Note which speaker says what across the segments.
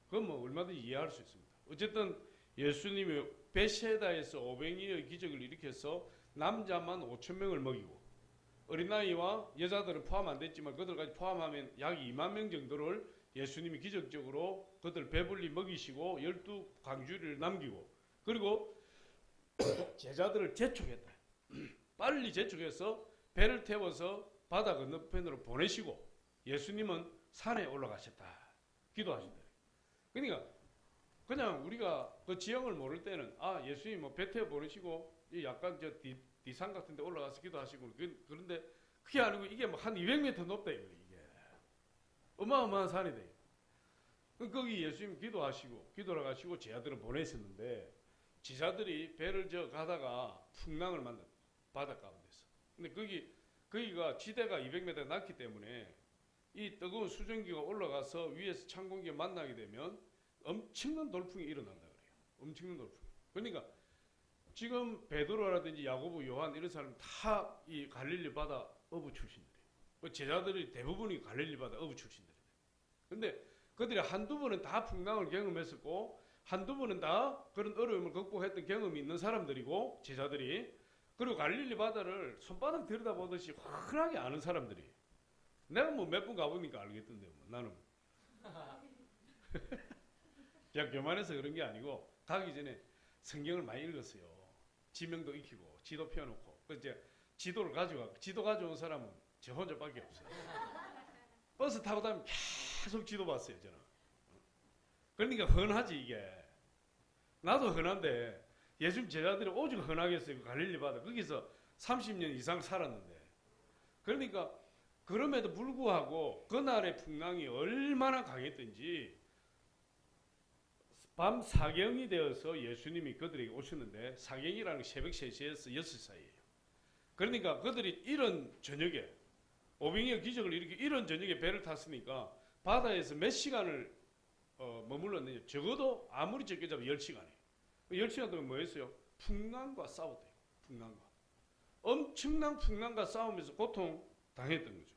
Speaker 1: 그건 뭐 얼마든지 이해할 수 있습니다. 어쨌든 예수님이 베세다에서 500여의 기적을 일으켜서 남자만 5천 명을 먹이고 어린아이와 여자들은 포함 안 됐지만 그들까지 포함하면 약 2만 명 정도를 예수님이 기적적으로 그들 배불리 먹이시고 12광주리를 남기고 그리고 제자들을 재촉했다. 빨리 재촉해서 배를 태워서 바다 건너편으로 보내시고 예수님은 산에 올라가셨다. 기도하신다. 그러니까 그냥 우리가 그 지형을 모를 때는 아 예수님 뭐 배 태워 보내시고 약간 저 디산 같은 데 올라가서 기도하시고 그런데 그게 아니고 이게 뭐 한 200m 높다 이거 이게 어마어마한 산이 돼. 거기 예수님 기도하시고 기도를 가시고 제자들은 보내셨는데 제자들이 배를 저 가다가 풍랑을 만났다. 바다 가운데서. 근데 거기가 지대가 200m 낮기 때문에 이 뜨거운 수증기가 올라가서 위에서 찬 공기가 만나게 되면 엄청난 돌풍이 일어난다 그래요. 엄청난 돌풍. 그러니까 지금 베드로라든지 야고보, 요한 이런 사람 다 이 갈릴리 바다 어부 출신들이에요. 제자들이 대부분이 갈릴리 바다 어부 출신들이에요. 근데 그들이 한두 번은 다 풍랑을 경험했었고 한두 번은 다 그런 어려움을 극복했던 경험이 있는 사람들이고 제자들이 그리고 갈릴리 바다를 손바닥 들여다보듯이 환하게 아는 사람들이에요. 내가 뭐 몇 번 가보니까 알겠던데 뭐 나는 그냥 교만해서 그런 게 아니고 가기 전에 성경을 많이 읽었어요. 지명도 익히고 지도 펴놓고 이제 지도 가져온 사람은 저 혼자밖에 없어요. 버스 타고 다니면 계속 지도 봤어요 저는. 그러니까 흔하지 이게. 나도 흔한데 예수님 제자들이 오죽 흔하겠어요. 그 갈릴리 바다 거기서 30년 이상 살았는데. 그러니까 그럼에도 불구하고 그날의 풍랑이 얼마나 강했던지 밤 사경이 되어서 예수님이 그들에게 오셨는데 사경이라는 새벽 3시에서 6시 사이예요. 그러니까 그들이 이런 저녁에 오병이어 기적을 일으키고 이런 저녁에 배를 탔으니까 바다에서 몇 시간을 머물렀느냐. 적어도 아무리 적게 잡으면 10시간이에요. 10시간 동안 뭐 했어요? 풍랑과 싸웠대요. 풍랑과. 엄청난 풍랑과 싸우면서 고통 당했던 거죠.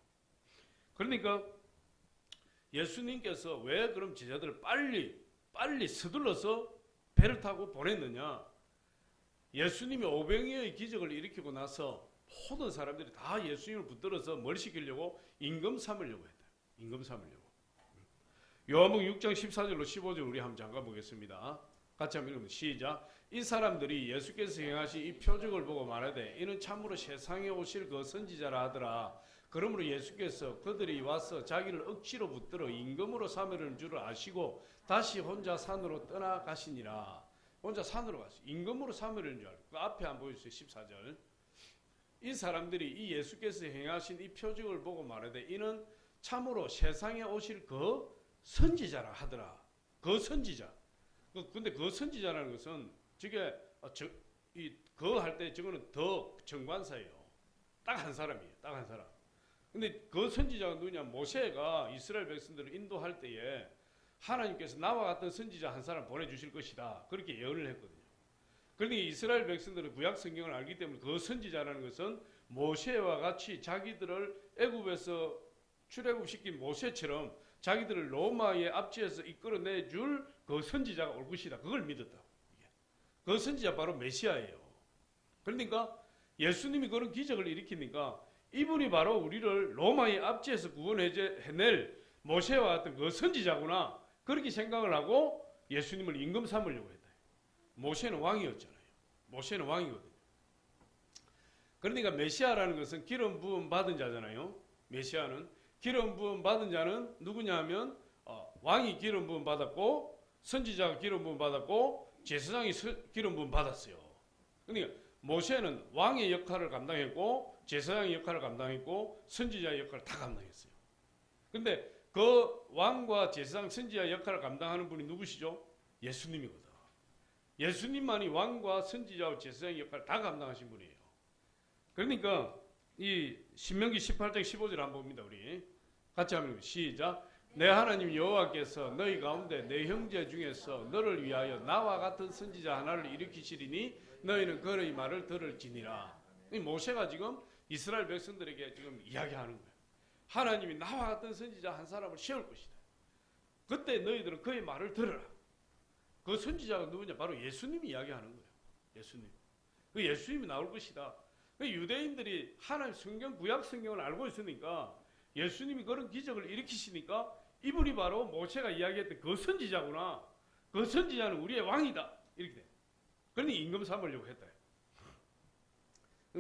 Speaker 1: 그러니까 예수님께서 왜 그럼 제자들을 빨리 서둘러서 배를 타고 보냈느냐. 예수님이 오병이어의 기적을 일으키고 나서 모든 사람들이 다 예수님을 붙들어서 뭘 시키려고 임금 삼으려고 했다. 임금 삼으려고. 요한복음 6장 14절로 15절 우리 한번 잠깐 보겠습니다. 같이 한번 읽으면 시작. 이 사람들이 예수께서 행하신 이 표적을 보고 말하되 이는 참으로 세상에 오실 그 선지자라 하더라. 그러므로 예수께서 그들이 와서 자기를 억지로 붙들어 임금으로 삼으려는 줄을 아시고 다시 혼자 산으로 떠나가시니라. 혼자 산으로 가시. 임금으로 삼으려는 줄 알고. 그 앞에 한번 보여주세요. 14절. 이 사람들이 이 예수께서 행하신 이 표적을 보고 말하되 이는 참으로 세상에 오실 그 선지자라 하더라. 그 선지자. 근데 그 선지자라는 것은 저게 그 할 때 저거는 더 정관사예요. 딱 한 사람이에요. 딱 한 사람. 근데 그 선지자가 누구냐? 모세가 이스라엘 백성들을 인도할 때에 하나님께서 나와 같은 선지자 한 사람 보내주실 것이다. 그렇게 예언을 했거든요. 그러니까 이스라엘 백성들은 구약 성경을 알기 때문에 그 선지자라는 것은 모세와 같이 자기들을 애굽에서 출애굽시킨 모세처럼 자기들을 로마의 압제에서 이끌어내줄 그 선지자가 올 것이다. 그걸 믿었다. 그 선지자 바로 메시아예요. 그러니까 예수님이 그런 기적을 일으키니까 이분이 바로 우리를 로마의 압제에서 구원해낼 모세와 같은 그 선지자구나. 그렇게 생각을 하고 예수님을 임금 삼으려고 했다. 모세는 왕이었잖아요. 모세는 왕이거든요. 그러니까 메시아라는 것은 기름 부음 받은 자잖아요. 메시아는 기름 부음 받은 자는 누구냐 하면 왕이 기름 부음 받았고 선지자가 기름 부음 받았고 제사장이 기름 부음 받았어요. 그러니까 모세는 왕의 역할을 감당했고 제사장의 역할을 감당했고 선지자의 역할을 다 감당했어요. 근데 그 왕과 제사장 선지자의 역할을 감당하는 분이 누구시죠? 예수님이거든. 예수님만이 왕과 선지자와 제사장의 역할을 다 감당하신 분이에요. 그러니까 이 신명기 18장 15절 한번 봅니다. 우리 같이 한번 시작. 내 하나님 여호와께서 너희 가운데 내 형제 중에서 너를 위하여 나와 같은 선지자 하나를 일으키시리니 너희는 그의 말을 들을지니라. 이 모세가 지금 이스라엘 백성들에게 지금 이야기하는 거예요. 하나님이 나와 같은 선지자 한 사람을 세울 것이다. 그때 너희들은 그의 말을 들어라. 그 선지자가 누구냐? 바로 예수님이 이야기하는 거예요. 예수님. 그 예수님이 나올 것이다. 그 유대인들이 하나님 성경, 구약 성경을 알고 있으니까 예수님이 그런 기적을 일으키시니까 이분이 바로 모세가 이야기했던 그 선지자구나. 그 선지자는 우리의 왕이다. 이렇게 돼. 그러니 임금 삼으려고 했다.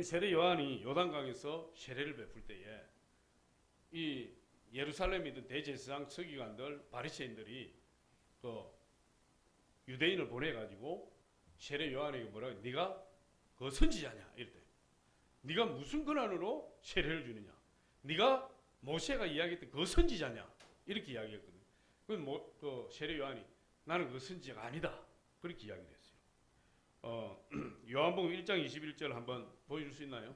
Speaker 1: 세례 요한이 요단강에서 세례를 베풀 때에 이 예루살렘에 있던 대제사장 서기관들 바리새인들이 그 유대인을 보내가지고 세례 요한에게 뭐라고 네가 그 선지자냐 이랬대. 네가 무슨 권한으로 세례를 주느냐? 네가 모세가 이야기했던 그 선지자냐? 이렇게 이야기했거든. 그 세례 요한이 나는 그 선지자가 아니다. 그렇게 이야기를 했어요. 요한복음 1장 21절 한번 보여줄 수 있나요?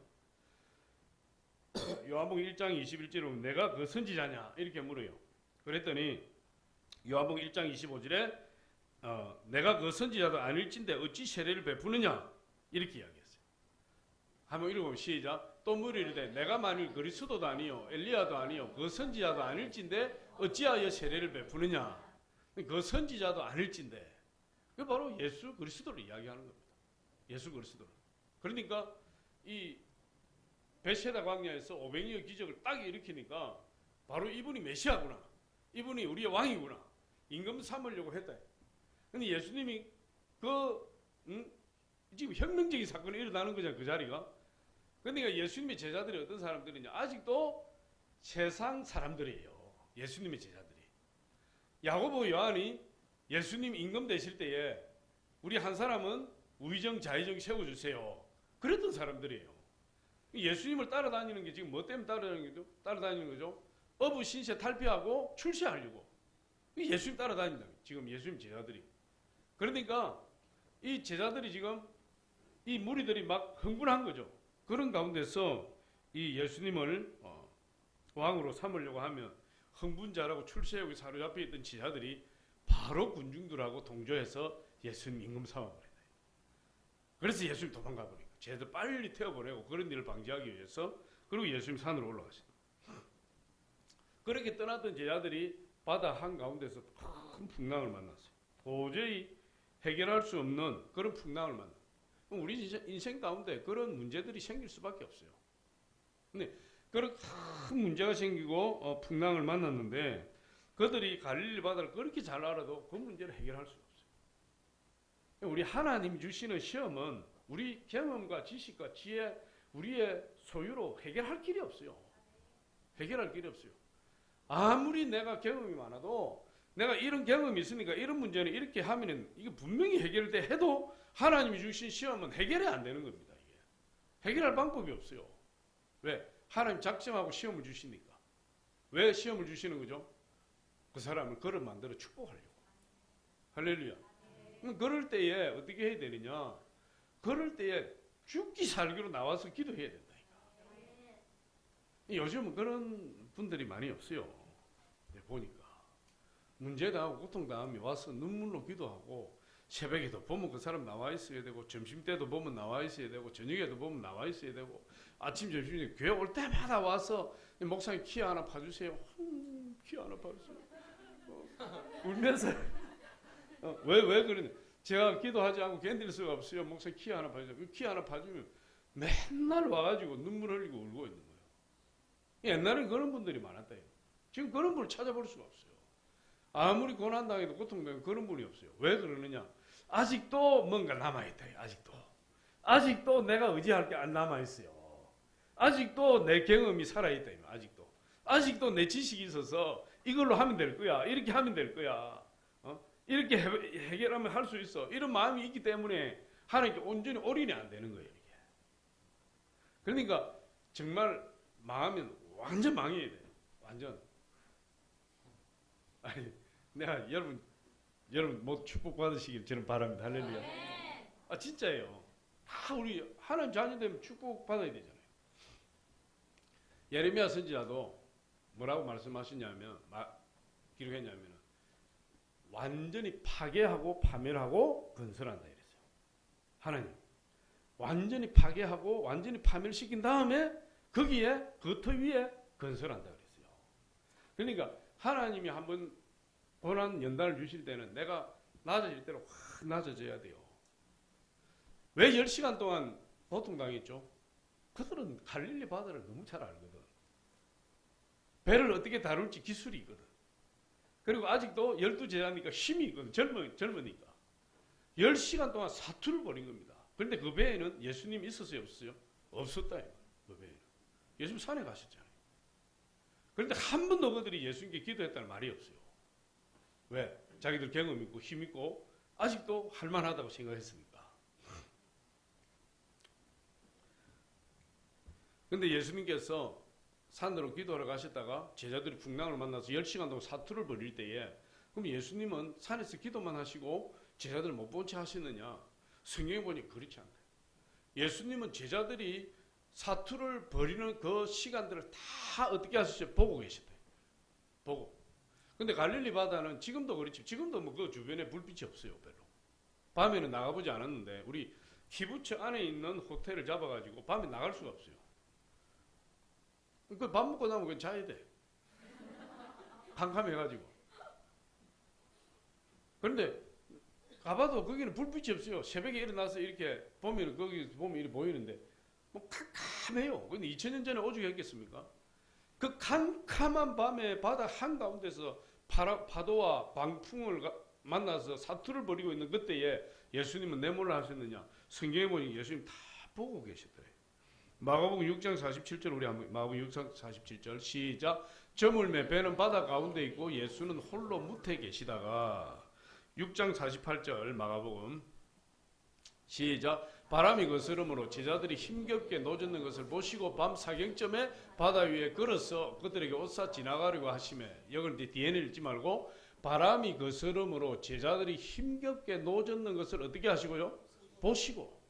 Speaker 1: 요한복음 1장 21절에 보면 내가 그 선지자냐? 이렇게 물어요. 그랬더니 요한복음 1장 25절에 내가 그 선지자도 아닐진데 어찌 세례를 베푸느냐? 이렇게 이야기했어요. 한번 읽어보면 시작. 또 물으리되 내가 만일 그리스도도 아니요 엘리야도 아니요 그 선지자도 아닐진데 어찌하여 세례를 베푸느냐? 그 선지자도 아닐진데 그 바로 예수 그리스도를 이야기하는 겁니다. 예수 그리스도를. 그러니까 이 베세다 광야에서 500여 기적을 딱 일으키니까 바로 이분이 메시아구나. 이분이 우리의 왕이구나. 임금 삼으려고 했다. 근데 예수님이 지금 혁명적인 사건이 일어나는 거잖아요. 그 자리가. 그러니까 예수님의 제자들이 어떤 사람들이냐. 아직도 세상 사람들이에요. 예수님의 제자들이. 야고보 요한이 예수님 임금 되실 때에 우리 한 사람은 우의정 좌의정 세워주세요. 그랬던 사람들이에요. 예수님을 따라다니는 게 지금 뭐 때문에 따라다니는 거죠? 어부 신세 탈피하고 출세하려고. 예수님 따라다닌다. 지금 예수님 제자들이. 그러니까 이 제자들이 지금 이 무리들이 막 흥분한 거죠. 그런 가운데서 이 예수님을 왕으로 삼으려고 하면 흥분자라고 출세욕에 사로잡혀 있던 제자들이 바로 군중들하고 동조해서 예수님 임금 삼아버린다. 그래서 예수님 도망가 버린 거예요. 제자들 빨리 태워보내고 그런 일을 방지하기 위해서. 그리고 예수님 산으로 올라가신다. 그렇게 떠났던 제자들이 바다 한가운데서 큰 풍랑을 만났어요. 도저히 해결할 수 없는 그런 풍랑을 만났어요. 우리 인생 가운데 그런 문제들이 생길 수밖에 없어요. 근데 그런 큰 문제가 생기고 풍랑을 만났는데 그들이 갈릴리 바다를 그렇게 잘 알아도 그 문제를 해결할 수가 없어요. 우리 하나님 주시는 시험은 우리 경험과 지식과 지혜, 우리의 소유로 해결할 길이 없어요. 해결할 길이 없어요. 아무리 내가 경험이 많아도 내가 이런 경험이 있으니까 이런 문제는 이렇게 하면은 이게 분명히 해결돼 해도 하나님이 주신 시험은 해결이 안 되는 겁니다. 이게. 해결할 방법이 없어요. 왜? 하나님 작정하고 시험을 주시니까. 왜 시험을 주시는 거죠? 그 사람을 그를 만들어 축복하려고. 할렐루야. 그럴 때에 어떻게 해야 되느냐? 그럴 때에 죽기 살기로 나와서 기도해야 된다. 요즘은 그런 분들이 많이 없어요. 보니까. 문제당하고 고통당하면 와서 눈물로 기도하고 새벽에도 보면 그 사람 나와 있어야 되고 점심때도 보면 나와 있어야 되고 저녁에도 보면 나와 있어야 되고 아침 점심에 교회 올 때마다 와서 목사님 키 하나 봐주세요. 키 하나 봐주세요. 울면서 왜 그러냐. 제가 기도하지 않고 견딜 수가 없어요. 목사님 키 하나 봐주세요. 그 키 하나 봐주면 맨날 와가지고 눈물 흘리고 울고 있는 거예요. 옛날엔 그런 분들이 많았대요. 지금 그런 분을 찾아볼 수가 없어요. 아무리 고난당해도 고통당해도 그런 분이 없어요. 왜 그러느냐? 아직도 뭔가 남아있다. 아직도 내가 의지할 게 안 남아있어요. 아직도 내 경험이 살아있다. 아직도 내 지식이 있어서 이걸로 하면 될 거야. 이렇게 하면 될 거야. 이렇게 해결하면 할 수 있어. 이런 마음이 있기 때문에 하나님께 온전히 올인이 안 되는 거예요. 이게. 그러니까 정말 망하면 완전 망해야 돼요. 완전. 아니, 내가 여러분 모두 축복받으시길 저는 바랍니다. 할렐루야. 아 진짜예요. 우리 하나님 자녀 되면 축복받아야 되잖아요. 예레미야 선지자도 뭐라고 말씀하셨냐면 기록했냐면 완전히 파괴하고 파멸하고 건설한다 이랬어요. 하나님 완전히 파괴하고 완전히 파멸시킨 다음에 거기에 그 터 위에 건설한다 그랬어요. 그러니까 하나님이 한번 고난 연단을 주실 때는 내가 낮아질 대로 확 낮아져야 돼요. 왜 10시간 동안 고통당했죠? 그들은 갈릴리 바다를 너무 잘 알거든. 배를 어떻게 다룰지 기술이 있거든. 그리고 아직도 12제자니까 힘이 있거든. 젊으니까. 10시간 동안 사투를 벌인 겁니다. 그런데 그 배에는 예수님이 있었어요? 없었어요? 없었다. 그 배에는. 예수님 산에 가셨잖아요. 그런데 한 번도 그들이 예수님께 기도했다는 말이 없어요. 왜? 자기들 경험 있고 힘 있고 아직도 할만하다고 생각했으니까. 그런데 예수님께서 산으로 기도하러 가셨다가 제자들이 풍랑을 만나서 10시간 동안 사투를 벌일 때에 그럼 예수님은 산에서 기도만 하시고 제자들을 못 본 채 하시느냐? 성경에 보니 그렇지 않다. 예수님은 제자들이 사투를 벌이는 그 시간들을 다 어떻게 하셨어요? 보고 계셨대. 보고. 근데 갈릴리 바다는 지금도 그렇지. 지금도 뭐 그 주변에 불빛이 없어요. 별로. 밤에는 나가보지 않았는데 우리 키부츠 안에 있는 호텔을 잡아가지고 밤에 나갈 수가 없어요. 그 밥 먹고 나면 그냥 자야 돼. 캄캄해가지고. 그런데 가봐도 거기는 불빛이 없어요. 새벽에 일어나서 이렇게 보면 거기 보면 이렇게 보이는데 뭐 캄캄해요. 근데 2000년 전에 오죽했겠습니까? 그 캄캄한 밤에 바다 한가운데서 파도와 방풍을 만나서 사투를 벌이고 있는 그때에 예수님은 내몰라 하셨느냐? 성경에 보니 예수님 다 보고 계시더래요. 마가복음 6장 47절 우리 한번 마가복음 6장 47절 시작. 저물매 배는 바다 가운데 있고 예수는 홀로 무태 계시다가 6장 48절 마가복음 시작. 바람이 거스름으로 제자들이 힘겹게 노젓는 것을 보시고 밤 사경쯤에 바다 위에 걸어서 그들에게 오사 지나가려고 하시매. 여기는 뒤에는 읽지 말고 바람이 거스름으로 제자들이 힘겹게 노젓는 것을 어떻게 하시고요? 보시고.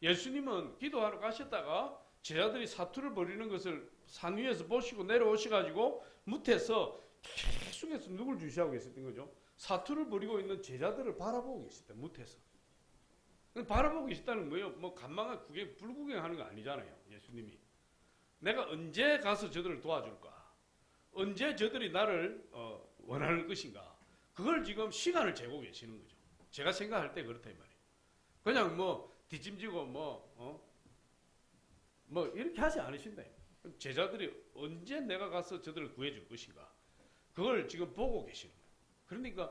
Speaker 1: 예수님은 기도하러 가셨다가 제자들이 사투를 벌이는 것을 산 위에서 보시고 내려오셔가지고 무태에서 계속해서 누굴 주시하고 계셨던 거죠? 사투를 벌이고 있는 제자들을 바라보고 계셨다. 무태에서. 바라보고 계셨다는 거예요. 뭐 간만에 불구경하는 거 아니잖아요. 예수님이. 내가 언제 가서 저들을 도와줄까? 언제 저들이 나를 원하는 것인가? 그걸 지금 시간을 재고 계시는 거죠. 제가 생각할 때 그렇다 이 말이에요. 그냥 뭐 뒷짐지고 뭐 이렇게 하지 않으신다. 제자들이 언제 내가 가서 저들을 구해줄 것인가? 그걸 지금 보고 계시는 거예요. 그러니까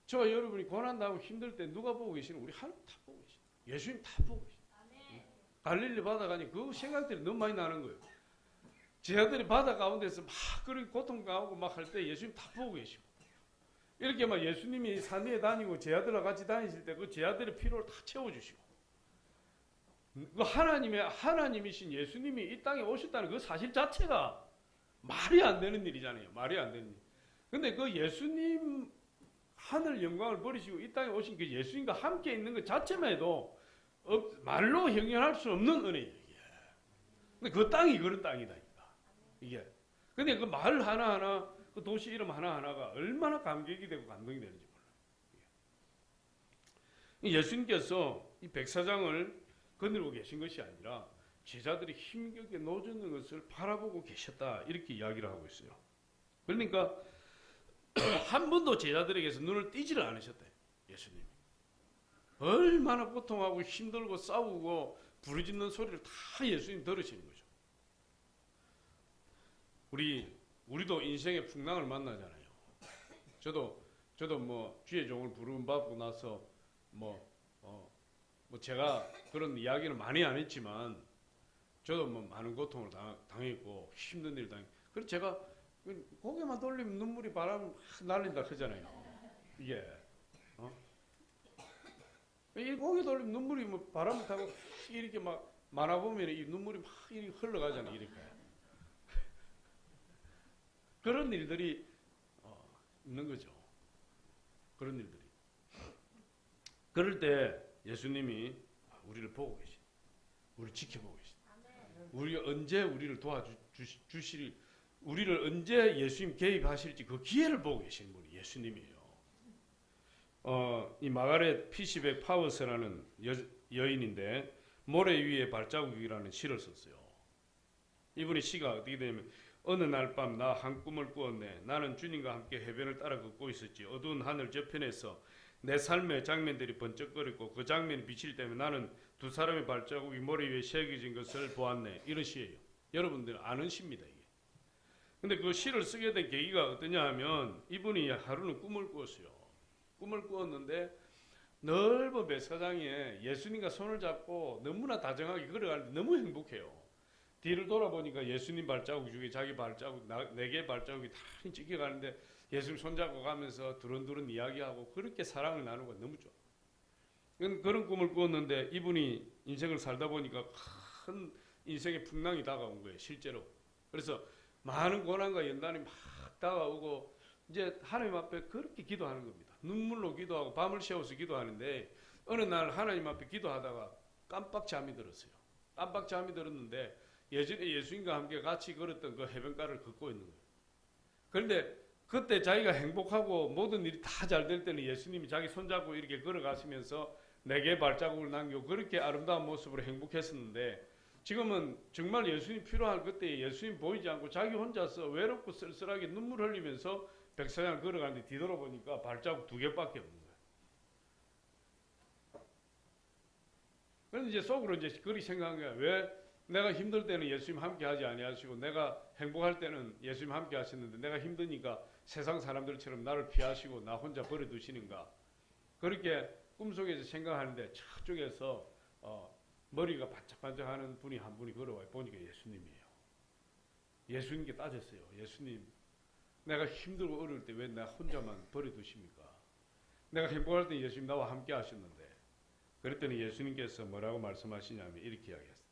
Speaker 1: 저와 여러분이 고난당하고 힘들 때 누가 보고 계시는? 우리 하나님 다 보고 계시는 거예요. 예수님 다 보고 계시는 거예요. 갈릴리 바다 가니 그 생각들이 너무 많이 나는 거예요. 제자들이 바다 가운데서 막 그렇게 고통당하고 막 할 때 예수님 다 보고 계시고 이렇게 막 예수님이 산 위에 다니고 제자들과 같이 다니실 때 그 제자들의 필요를 다 채워주시고 그 하나님이신 예수님이 이 땅에 오셨다는 그 사실 자체가 말이 안 되는 일이잖아요. 말이 안 되는 일. 근데 그 예수님 하늘 영광을 버리시고 이 땅에 오신 그 예수님과 함께 있는 것 자체만 해도 말로 형용할 수 없는 은혜예요. 근데 그 땅이 그런 땅이다. 이게. 근데 그 말 하나하나, 그 도시 이름 하나하나가 얼마나 감격이 되고 감동이 되는지 몰라요. 예수님께서 이 백사장을 거느리고 계신 것이 아니라 제자들이 힘겹게 노젓는 것을 바라보고 계셨다. 이렇게 이야기를 하고 있어요. 그러니까 한 번도 제자들에게서 눈을 띄지를 않으셨대. 예수님이. 얼마나 고통하고 힘들고 싸우고 부르짖는 소리를 다 예수님 들으시는 거죠. 우리도 인생의 풍랑을 만나잖아요. 저도 뭐 주의 종을 부름 받고 나서 뭐 제가 그런 이야기는 많이 안 했지만 저도 뭐 많은 고통을 당했고 힘든 일을 당했고 그래서 제가 고개만 돌리면 눈물이 바람 날린다 하잖아요. 이게 이 고개 돌리면 눈물이 뭐 바람을 타고 이렇게 막 만화 보면 이 눈물이 막 이렇게 흘러가잖아요. 이렇게 그런 일들이 있는 거죠. 그런 일들이. 그럴 때 예수님이 우리를 보고 계신, 우리를 지켜보고 계신, 우리가 언제 우리를 도와주실, 우리를 언제 예수님 개입하실지 그 기회를 보고 계신 분이 예수님이에요. 이 마가렛 피시백 파워스라는 여인인데 모래 위에 발자국이라는 시를 썼어요. 이분의 시가 어떻게 되냐면 어느 날 밤 나 한 꿈을 꾸었네. 나는 주님과 함께 해변을 따라 걷고 있었지. 어두운 하늘 저편에서 내 삶의 장면들이 번쩍거리고 그 장면이 비칠 때문에 나는 두 사람의 발자국이 머리 위에 새겨진 것을 보았네. 이런 시예요. 여러분들 아는 시입니다, 이게. 근데 그 시를 쓰게 된 계기가 어떠냐 하면 이분이 하루는 꿈을 꾸었어요. 꿈을 꾸었는데 넓은 백사장에 예수님과 손을 잡고 너무나 다정하게 걸어가는데 너무 행복해요. 뒤를 돌아보니까 예수님 발자국 중에 자기 발자국, 네 개의 발자국이 다 찍혀가는데 예수님 손잡고 가면서 두런두런 이야기하고 그렇게 사랑을 나누고 너무 좋아. 그런 꿈을 꾸었는데 이분이 인생을 살다 보니까 큰 인생의 풍랑이 다가온 거예요, 실제로. 그래서 많은 고난과 연단이 막 다가오고 이제 하나님 앞에 그렇게 기도하는 겁니다. 눈물로 기도하고 밤을 새워서 기도하는데 어느 날 하나님 앞에 기도하다가 깜빡 잠이 들었어요. 깜빡 잠이 들었는데 예전에 예수님과 함께 같이 걸었던 그 해변가를 걷고 있는 거예요. 그런데 그때 자기가 행복하고 모든 일이 다 잘 될 때는 예수님이 자기 손잡고 이렇게 걸어가시면서 내게 발자국을 남기고 그렇게 아름다운 모습으로 행복했었는데 지금은 정말 예수님 필요할 그때 예수님 보이지 않고 자기 혼자서 외롭고 쓸쓸하게 눈물 흘리면서 백사장을 걸어가는데 뒤돌아보니까 발자국 2개밖에 없는 거예요. 그래서 이제 속으로 이제 그렇게 생각한 거야. 왜 내가 힘들 때는 예수님 함께 하지 아니하시고 내가 행복할 때는 예수님 함께 하시는데 내가 힘드니까 세상 사람들처럼 나를 피하시고 나 혼자 버려두시는가. 그렇게 꿈속에서 생각하는데 저쪽에서 머리가 반짝반짝하는 분이 한 분이 걸어와요. 보니까 예수님이에요. 예수님께 따졌어요. 예수님, 내가 힘들고 어려울 때 왜 나 혼자만 버려두십니까? 내가 행복할 때 예수님 나와 함께 하셨는데. 그랬더니 예수님께서 뭐라고 말씀하시냐면 이렇게 이야기했어요.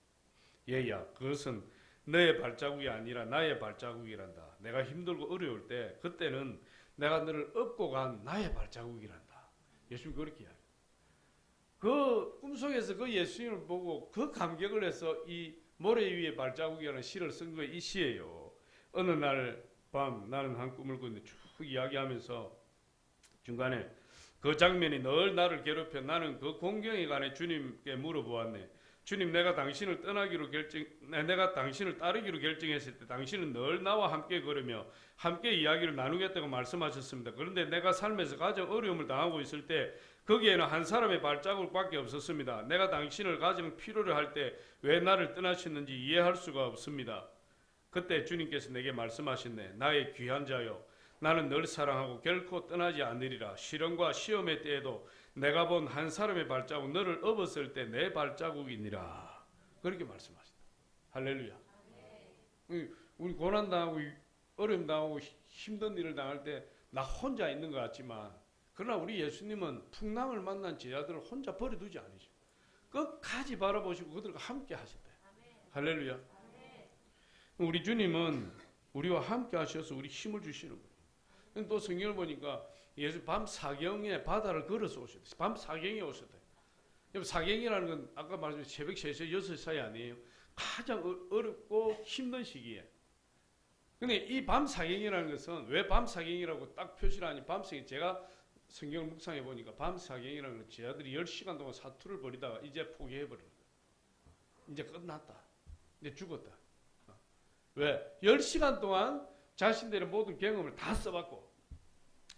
Speaker 1: 얘야, 그것은 너의 발자국이 아니라 나의 발자국이란다. 내가 힘들고 어려울 때 그때는 내가 너를 업고 간 나의 발자국이란다. 예수님 그렇게 이야기해요. 그 꿈속에서 그 예수님을 보고 그 감격을 해서 이 모래 위에 발자국이라는 시를 쓴 거 이 시예요. 어느 날 밤 나는 한 꿈을 꿨는데 쭉 이야기하면서 중간에 그 장면이 늘 나를 괴롭혀 나는 그 공경에 관해 주님께 물어보았네. 주님, 내가 당신을 따르기로 결정했을 때 당신은 늘 나와 함께 걸으며 함께 이야기를 나누겠다고 말씀하셨습니다. 그런데 내가 삶에서 가장 어려움을 당하고 있을 때 거기에는 한 사람의 발자국밖에 없었습니다. 내가 당신을 가장 필요로 할 때 왜 나를 떠나셨는지 이해할 수가 없습니다. 그때 주님께서 내게 말씀하셨네. 나의 귀한 자여, 나는 널 사랑하고 결코 떠나지 않으리라. 시련과 시험의 때에도 내가 본 한 사람의 발자국, 너를 업었을 때 내 발자국이니라. 그렇게 말씀하신다. 할렐루야. 우리 고난당하고 어려움 당하고 힘든 일을 당할 때 나 혼자 있는 것 같지만 그러나 우리 예수님은 풍랑을 만난 제자들을 혼자 버려두지 않으시고 끝까지 바라보시고 그들과 함께 하신다. 할렐루야. 우리 주님은 우리와 함께 하셔서 우리 힘을 주시는 거예요. 또 성경을 보니까 예수 밤 사경에 바다를 걸어서 오셨대. 밤 사경에 오셨대. 사경이라는 건 아까 말했지만 새벽 3시, 6시 사이 아니에요. 가장 어렵고 힘든 시기에. 근데 이 밤 사경이라는 것은 왜 밤 사경이라고 딱 표시를 하니 밤 사경 제가 성경을 묵상해 보니까 밤 사경이라는 건 제자들이 10시간 동안 사투를 벌이다가 이제 포기해버리는 거예요. 이제 끝났다. 이제 죽었다. 왜? 10시간 동안 자신들의 모든 경험을 다 써봤고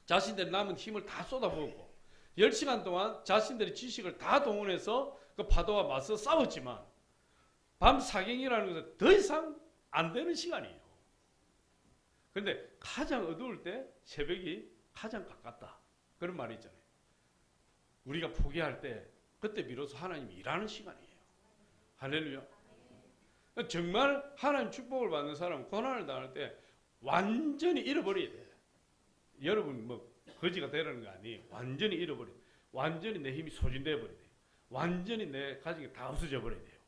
Speaker 1: 자신들의 남은 힘을 다 쏟아부었고 10시간 동안 자신들의 지식을 다 동원해서 그 파도와 맞서 싸웠지만 밤 사경이라는 것은 더 이상 안 되는 시간이에요. 그런데 가장 어두울 때 새벽이 가장 가깝다. 그런 말이 있잖아요. 우리가 포기할 때 그때 비로소 하나님이 일하는 시간이에요. 할렐루야. 정말 하나님 축복을 받는 사람은 고난을 당할 때 완전히 잃어버려야 돼요. 여러분 뭐 거지가 되라는 거 아니에요. 완전히 잃어버려요. 완전히 내 힘이 소진되어 버려야 돼요. 완전히 내 가정이 다 없어져 버려야 돼요.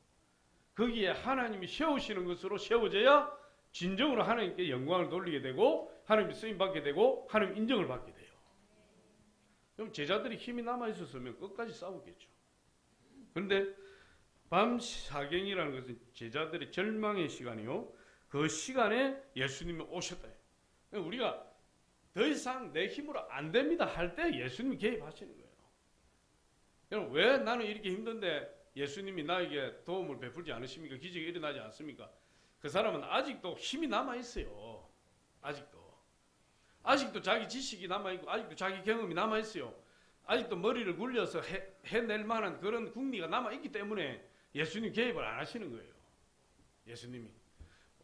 Speaker 1: 거기에 하나님이 세우시는 것으로 세워져야 진정으로 하나님께 영광을 돌리게 되고 하나님이 쓰임받게 되고 하나님 인정을 받게 돼요. 그럼 제자들이 힘이 남아있었으면 끝까지 싸우겠죠. 그런데 밤 사경이라는 것은 제자들의 절망의 시간이요. 그 시간에 예수님이 오셨다. 우리가 더 이상 내 힘으로 안 됩니다 할 때 예수님이 개입하시는 거예요. 여러분 왜 나는 이렇게 힘든데 예수님이 나에게 도움을 베풀지 않으십니까? 기적이 일어나지 않습니까? 그 사람은 아직도 힘이 남아 있어요. 아직도 자기 지식이 남아 있고 아직도 자기 경험이 남아 있어요. 아직도 머리를 굴려서 해낼 만한 그런 국리가 남아 있기 때문에 예수님 개입을 안 하시는 거예요. 예수님이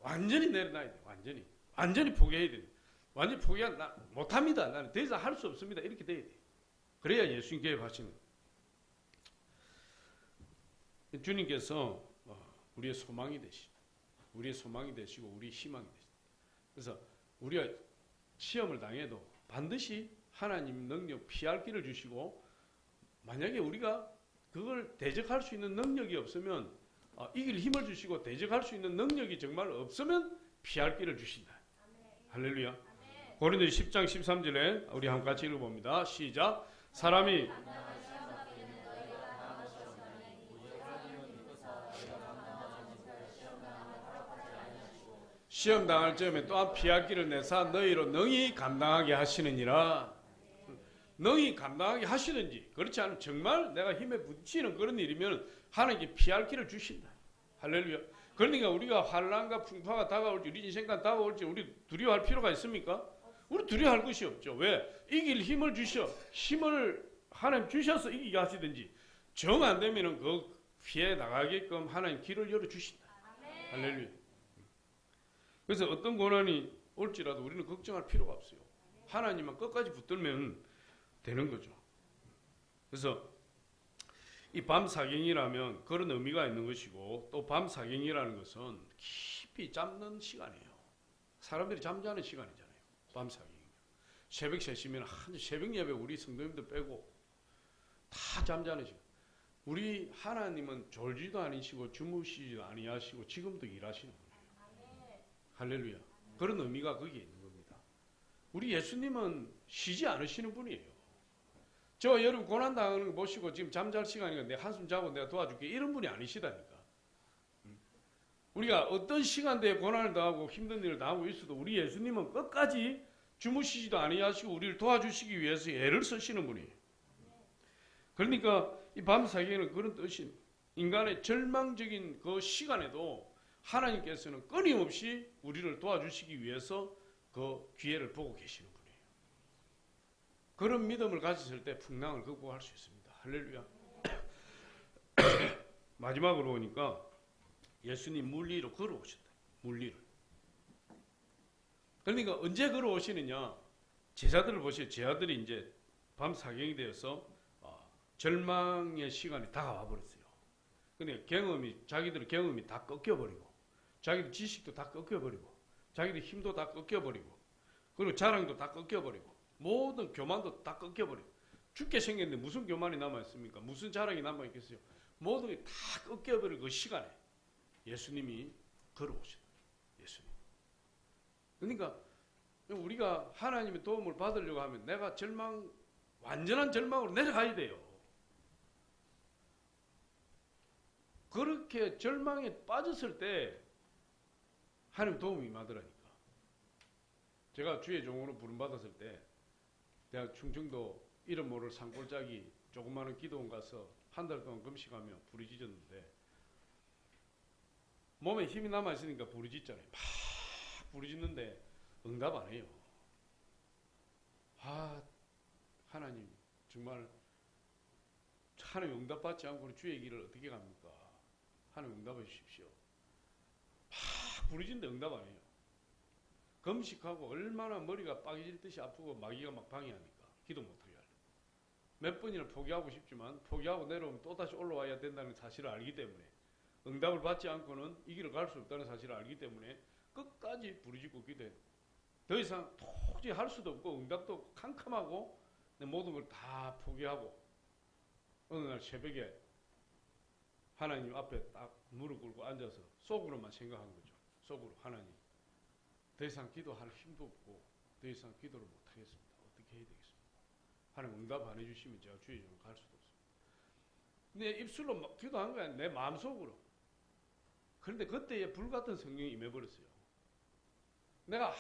Speaker 1: 완전히 내려놔야 돼. 완전히 포기해야 돼. 완전히 못합니다. 나는 더 이상 할 수 없습니다. 이렇게 돼야 돼. 그래야 예수님 개입하시는 거예요. 주님께서 우리의 소망이 되시고 우리의 희망이 되시고 그래서 우리가 시험을 당해도 반드시 하나님 능력 피할 길을 주시고 만약에 우리가 그걸 대적할 수 있는 능력이 없으면 이길 힘을 주시고 대적할 수 있는 능력이 정말 없으면 피할 길을 주신다. 할렐루야. 고린도서 10장 13절에 우리 한번 같이 읽어봅니다. 시작. 사람이 시험 당할 점에 또한 피할 길을 내사 너희로 능히 감당하게 하시느니라. 능히 감당하게 하시든지 그렇지 않으면 정말 내가 힘에 부딪히는 그런 일이면 하나님께 피할 길을 주신다. 할렐루야. 그러니까 우리가 환난과 풍파가 다가올지 우리 인생과 다가올지 우리 두려워할 필요가 있습니까? 우리 두려워할 것이 없죠. 왜? 이길 힘을 주셔. 힘을 하나님 주셔서 이기게 하시든지 정 안 되면은 그 피해 나가게끔 하나님 길을 열어 주신다. 할렐루야. 그래서 어떤 고난이 올지라도 우리는 걱정할 필요가 없어요. 하나님만 끝까지 붙들면 되는 거죠. 그래서 이 밤사경이라면 그런 의미가 있는 것이고 또 밤사경이라는 것은 깊이 잠든 시간이에요. 사람들이 잠자는 시간이잖아요. 밤사경이면. 새벽 3시면 한 새벽 예배 우리 성도님들 빼고 다 잠자는 시간. 우리 하나님은 졸지도 아니시고 주무시지도 아니하시고 지금도 일하시는 분이에요. 할렐루야. 그런 의미가 거기에 있는 겁니다. 우리 예수님은 쉬지 않으시는 분이에요. 저 여러분 고난당하는 거 보시고 지금 잠잘 시간이니까 내가 한숨 자고 내가 도와줄게 이런 분이 아니시다니까. 우리가 어떤 시간대에 고난을 당하고 힘든 일을 당하고 있어도 우리 예수님은 끝까지 주무시지도 아니하시고 우리를 도와주시기 위해서 애를 쓰시는 분이에요. 그러니까 이 밤사경에는 그런 뜻이 인간의 절망적인 그 시간에도 하나님께서는 끊임없이 우리를 도와주시기 위해서 그 기회를 보고 계시는 분이에요. 그런 믿음을 가졌을 때 풍랑을 극복할 수 있습니다. 할렐루야. 마지막으로 오니까 예수님 물 위로 걸어오신다. 물 위를. 그러니까 언제 걸어오시느냐? 제자들을 보시죠. 제자들이 이제 밤 사경이 되어서 절망의 시간이 다가와 버렸어요. 근데 자기들의 경험이 다 꺾여버리고 자기들 지식도 다 꺾여버리고 자기들 힘도 다 꺾여버리고 그리고 자랑도 다 꺾여버리고 모든 교만도 다 꺾여버리고 죽게 생겼는데 무슨 교만이 남아있습니까? 무슨 자랑이 남아있겠어요? 모든 게 다 꺾여버린 그 시간에 예수님이 걸어오신다. 예수님. 그러니까 우리가 하나님의 도움을 받으려고 하면 내가 완전한 절망으로 내려가야 돼요. 그렇게 절망에 빠졌을 때 하나님 도움이 임하더라니까. 제가 주의 종으로 부름받았을 때 내가 충청도 이름 모를 산골짜기 조그마한 기도원 가서 한 달 동안 금식하며 부르짖었는데 몸에 힘이 남아있으니까 부르짖잖아요. 막 부르짖는데 응답 안 해요. 하나님 정말 하나님 응답받지 않고 주의 길을 어떻게 갑니까? 하나님 응답해 주십시오. 막 부르짖는데 응답 안 해요. 금식하고 얼마나 머리가 빠개질 듯이 아프고 마귀가 막 방해하니까 기도 못하게 하려. 몇 번이나 포기하고 싶지만 포기하고 내려오면 또다시 올라와야 된다는 사실을 알기 때문에 응답을 받지 않고는 이 길을 갈 수 없다는 사실을 알기 때문에 끝까지 부르짖고 기도해요. 더 이상 도저히 할 수도 없고 응답도 캄캄하고 모든 걸 다 포기하고 어느 날 새벽에 하나님 앞에 딱 무릎 꿇고 앉아서 속으로만 생각한 거죠. 속으로 하나님 더 이상 기도할 힘도 없고 더 이상 기도를 못하겠습니다. 어떻게 해야 되겠습니까? 하나님 응답 안 해주시면 제가 주의 종을 갈 수도 없습니다. 근데 입술로 막 기도한 거야. 내 마음속으로. 그런데 그때에 불같은 성령이 임해버렸어요. 내가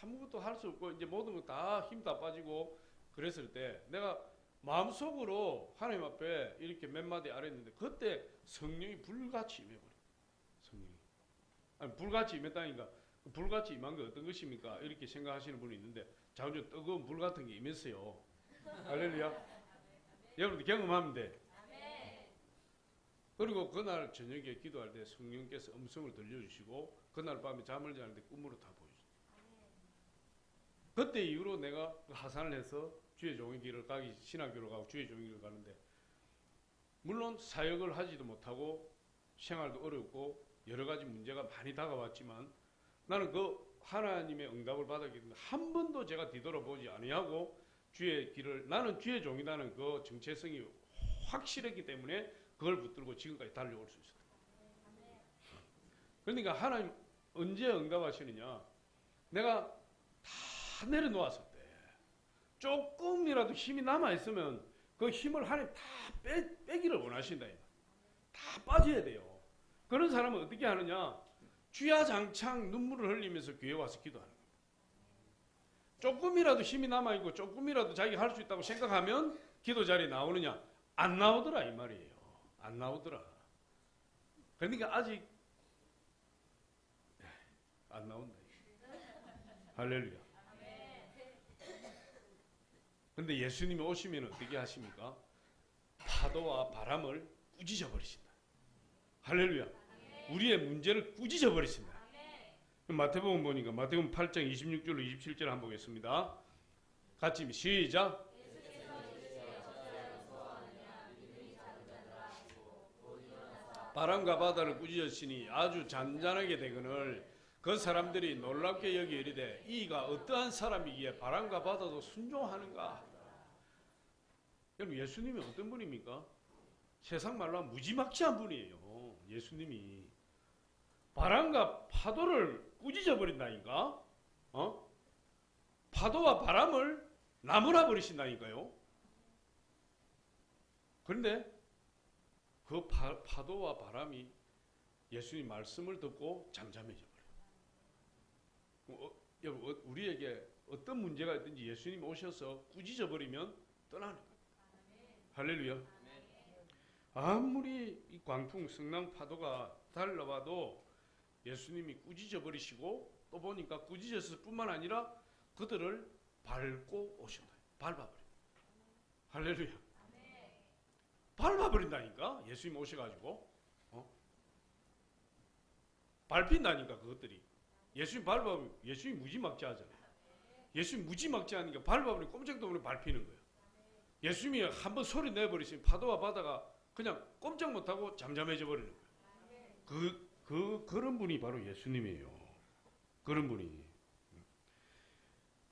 Speaker 1: 아무것도 할 수 없고 이제 모든 거 다 힘 다 빠지고 그랬을 때 내가 마음속으로 하나님 앞에 이렇게 몇 마디 아랬는데 그때 성령이 불같이 임해버려요. 성령이. 아니, 불같이 임했다니까 불같이 임한 게 어떤 것입니까? 이렇게 생각하시는 분이 있는데 자주 뜨거운 불 같은 게 임했어요. 할렐루야. 여러분들 경험하면 돼. 그리고 그날 저녁에 기도할 때 성령께서 음성을 들려주시고 그날 밤에 잠을 자는데 꿈으로 다 보여주셨어요. 그때 이후로 내가 하산을 해서 주의 종의 길을 가기 신학교로 가고 주의 종의 길을 가는데 물론 사역을 하지도 못하고 생활도 어렵고 여러 가지 문제가 많이 다가왔지만 나는 그 하나님의 응답을 받았기 때문에 한 번도 제가 뒤돌아보지 아니하고 주의 길을 나는 주의 종이라는 그 정체성이 확실했기 때문에 그걸 붙들고 지금까지 달려올 수 있었다. 그러니까 하나님 언제 응답하시느냐? 내가 다 내려놓았을 때 조금이라도 힘이 남아있으면 그 힘을 하나님 다 빼기를 원하신다. 다 빠져야 돼요. 그런 사람은 어떻게 하느냐? 주야장창 눈물을 흘리면서 교회 와서 기도하는 거예요. 조금이라도 힘이 남아있고 조금이라도 자기가 할 수 있다고 생각하면 기도 자리에 나오느냐? 안 나오더라 이 말이에요. 안 나오더라. 그러니까 아직 안 나온다. 할렐루야. 근데 예수님이 오시면 어떻게 하십니까? 파도와 바람을 꾸짖어 버리신다. 할렐루야. 우리의 문제를 꾸짖어 버리신다. 마태복음 보니까 마태복음 8장 26절로 27절 한번 보겠습니다. 같이 시작. 바람과 바다를 꾸짖으시니 아주 잔잔하게 되거늘 그 사람들이 놀랍게 여기 이르되 이가 어떠한 사람이기에 바람과 바다도 순종하는가? 여러분 예수님이 어떤 분입니까? 세상 말로 하면 무지막지한 분이에요. 예수님이 바람과 파도를 꾸짖어 버린다니까? 파도와 바람을 나무라 버리신다니까요. 그런데 그 파도와 바람이 예수님 말씀을 듣고 잠잠해져 버려요. 여러분 우리에게 어떤 문제가 있든지 예수님 오셔서 꾸짖어 버리면 떠나는 거예요. 할렐루야. 아무리 이 광풍 성난 파도가 달려와도 예수님이 꾸짖어 버리시고 또 보니까 꾸짖었을 뿐만 아니라 그들을 밟고 오신다. 밟아버려. 할렐루야. 밟아버린다니까 예수님 오셔가지고 밟힌다니까 그것들이. 예수님 밟아버리면 예수님 무지막지하잖아요. 예수님 무지막지하니까 밟아버리면 꼼짝도 모르게 밟히는 거예요. 예수님이 한번 소리 내버리시면 파도와 바다가 그냥 꼼짝 못하고 잠잠해져 버리는 거예요. 그런 분이 바로 예수님이에요. 그런 분이.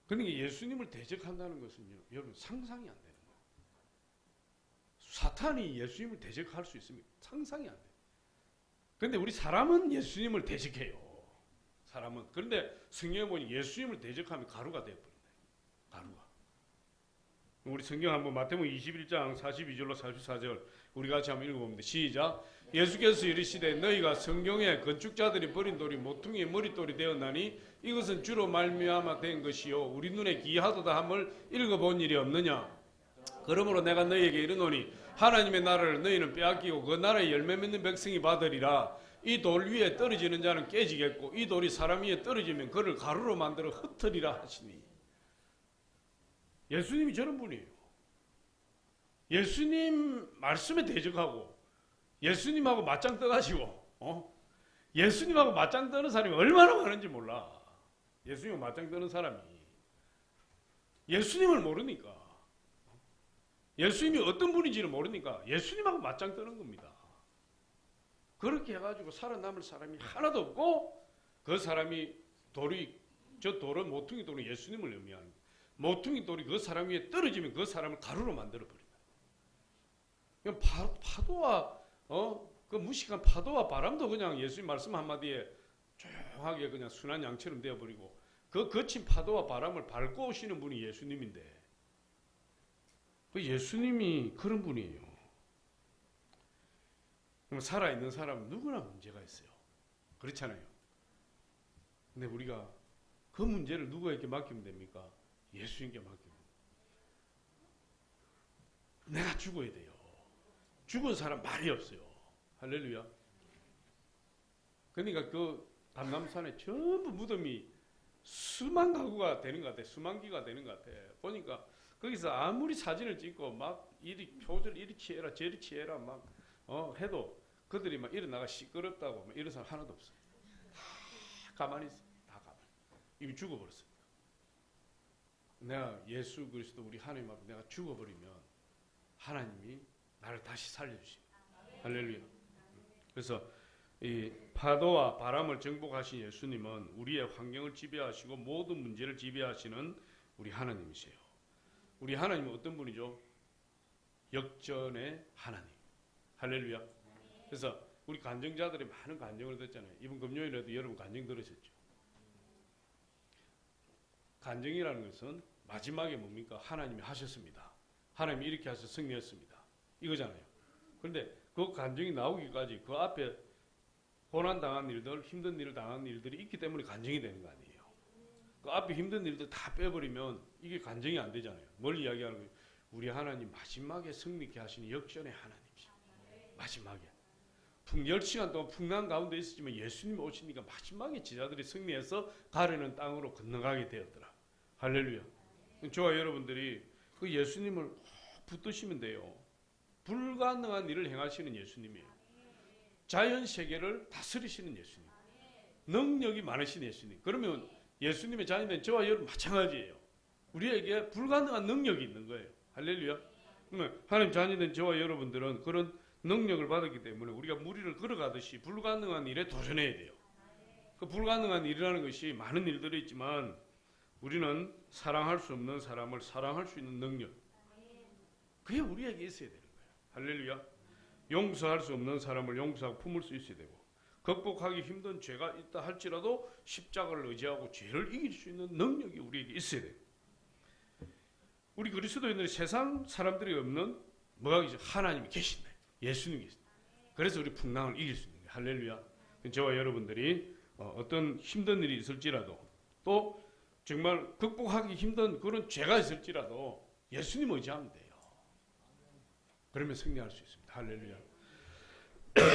Speaker 1: 그러니까 예수님을 대적한다는 것은요, 여러분 상상이 안 되는 거예요. 사탄이 예수님을 대적할 수 있습니까? 상상이 안 돼요. 그런데 우리 사람은 예수님을 대적해요. 사람은. 그런데 성경에 보니 예수님을 대적하면 가루가 되어버린다. 가루가. 우리 성경 한번 마태복음 21장 42절로 44절 우리 같이 한번 읽어봅니다. 시작. 예수께서 이르시되 너희가 성경에 건축자들이 버린 돌이 모퉁이의 머릿돌이 되었나니 이것은 주로 말미암아 된 것이요 우리 눈에 기이하도다 함을 읽어본 일이 없느냐. 그러므로 내가 너희에게 이르노니 하나님의 나라를 너희는 빼앗기고 그 나라의 열매 맺는 백성이 받으리라. 이 돌 위에 떨어지는 자는 깨지겠고 이 돌이 사람 위에 떨어지면 그를 가루로 만들어 흩으리라 하시니. 예수님이 저런 분이에요. 예수님 말씀에 대적하고 예수님하고 맞짱 떠가지고 예수님하고 맞짱 떠는 사람이 얼마나 많은지 몰라. 예수님하고 맞짱 떠는 사람이 예수님을 모르니까, 예수님이 어떤 분인지를 모르니까 예수님하고 맞짱 떠는 겁니다. 그렇게 해가지고 살아남을 사람이 하나도 없고 그 사람이 저 돌은 모퉁이 돌은 예수님을 의미하는 거예요. 모퉁이 돌이 그 사람 위에 떨어지면 그 사람을 가루로 만들어 버린다. 파도와 그 무식한 파도와 바람도 그냥 예수님 말씀 한마디에 조용하게 그냥 순한 양처럼 되어버리고 그 거친 파도와 바람을 밟고 오시는 분이 예수님인데 그 예수님이 그런 분이에요. 그럼 살아있는 사람은 누구나 문제가 있어요. 그렇잖아요. 근데 우리가 그 문제를 누구에게 맡기면 됩니까? 예수님께 맡기면. 내가 죽어야 돼요. 죽은 사람 말이 없어요. 할렐루야. 그러니까 그 감남산에 전부 무덤이 수만 가구가 되는 것 같아. 수만 기가 되는 것 같아. 보니까 거기서 아무리 사진을 찍고 막 이리 표절 이리 취해라 저리 취해라 막 해도 그들이 막 일어나가 시끄럽다고 막 이런 사람 하나도 없어. 다 가만히 있어. 다 가만히. 이미 죽어버렸어. 내가 예수 그리스도 우리 하나님 앞에 내가 죽어버리면 하나님이 나를 다시 살려주십니다. 할렐루야. 그래서 이 파도와 바람을 정복하신 예수님은 우리의 환경을 지배하시고 모든 문제를 지배하시는 우리 하나님이세요. 우리 하나님은 어떤 분이죠? 역전의 하나님. 할렐루야. 그래서 우리 간증자들이 많은 간증을 듣잖아요. 이번 금요일에도 여러분 간증 들으셨죠? 간증이라는 것은 마지막에 뭡니까? 하나님이 하셨습니다. 하나님이 이렇게 하셔서 승리했습니다. 이거잖아요. 그런데 그 간증이 나오기까지 그 앞에 고난당한 일들, 힘든 일을 당한 일들이 있기 때문에 간증이 되는 거 아니에요. 그 앞에 힘든 일들 다 빼버리면 이게 간증이 안 되잖아요. 뭘 이야기하는 거예요? 우리 하나님 마지막에 승리케 하시는 역전의 하나님이시죠. 마지막에. 10시간 동안 풍랑 가운데 있었지만 예수님 오시니까 마지막에 제자들이 승리해서 가려는 땅으로 건너가게 되었더라. 할렐루야. 저와 여러분들이 그 예수님을 붙드시면 돼요. 불가능한 일을 행하시는 예수님이에요. 자연 세계를 다스리시는 예수님. 능력이 많으신 예수님. 그러면 예수님의 자녀된 저와 여러분 마찬가지예요. 우리에게 불가능한 능력이 있는 거예요. 할렐루야. 하나님 자녀된 저와 여러분들은 그런 능력을 받았기 때문에 우리가 무리를 걸어가듯이 불가능한 일에 도전해야 돼요. 그 불가능한 일이라는 것이 많은 일들이 있지만 우리는 사랑할 수 없는 사람을 사랑할 수 있는 능력. 그게 우리에게 있어야 되는 거예요. 할렐루야. 용서할 수 없는 사람을 용서하고 품을 수 있어야 되고 극복하기 힘든 죄가 있다 할지라도 십자가를 의지하고 죄를 이길 수 있는 능력이 우리에게 있어야 돼요. 우리 그리스도인들이 세상 사람들이 없는 뭐가 계시죠? 하나님이 계신다. 예수님이 계신다. 그래서 우리 풍랑을 이길 수 있는 거예요. 할렐루야. 저와 여러분들이 어떤 힘든 일이 있을지라도 또 정말 극복하기 힘든 그런 죄가 있을지라도 예수님 의지하면 돼요. 그러면 승리할 수 있습니다. 할렐루야.